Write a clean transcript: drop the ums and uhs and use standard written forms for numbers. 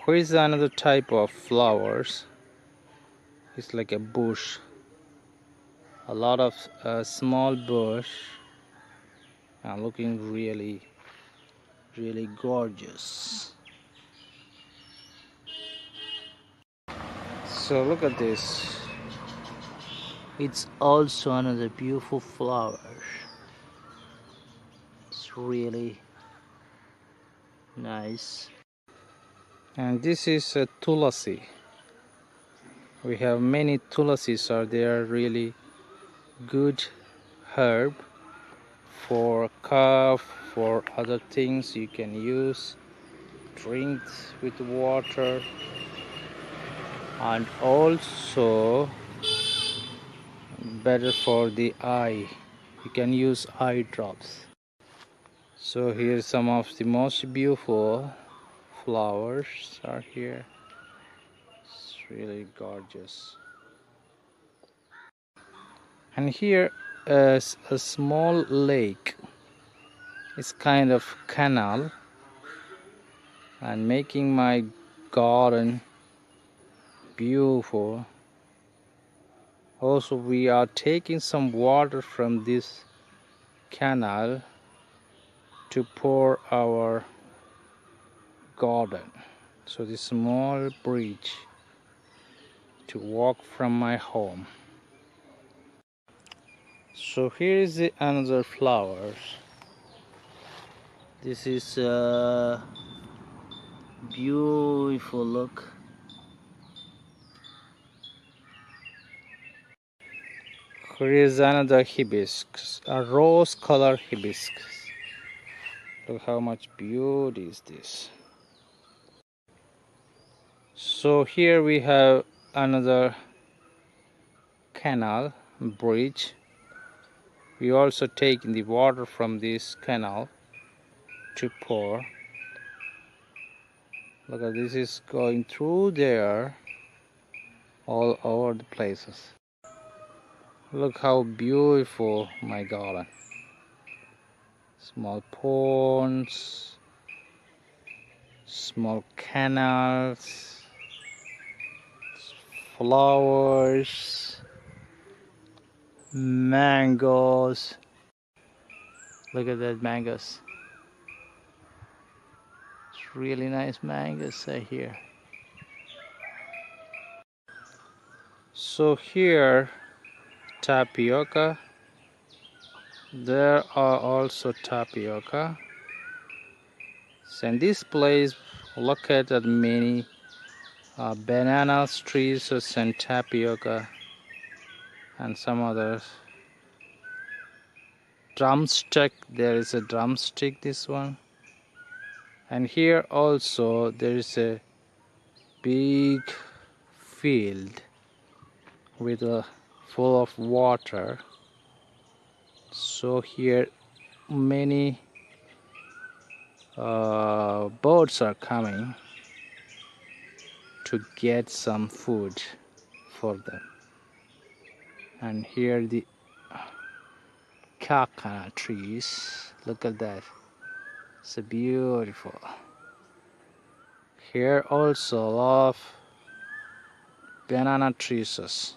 Here is another type of flowers. It's like a bush, a lot of small bush, and looking really gorgeous. So look at this. It's also another beautiful flower. It's really nice. And this is a tulasi. We have many tulasis. They are really good herb for cough, for other things you can use, drink with water, and also better for the eye. You can use eye drops. So here's some of the most beautiful flowers are here. It's really gorgeous. And here is a small lake. It's kind of canal and making my garden beautiful. Also, we are taking some water from this canal to pour our garden. So this small bridge to walk from my home. So here is another flowers. This is a beautiful look. Here is another hibiscus, a rose color hibiscus. Look how much beauty is this. So here we have another canal bridge. We also take the water from this canal to pour. Look at this, is going through there all over the places. Look how beautiful my garden. Small ponds, small canals, flowers, mangoes. Look at that mangoes. It's really nice mangoes here. So here, tapioca. There are also tapioca. And this place located many banana trees and tapioca and some others. Drumstick, there is a drumstick, this one. And here also there is a big field with full of water. So here many birds are coming to get some food for them. And here the coconut trees. Look at that. It's beautiful. Here also a lot of banana trees.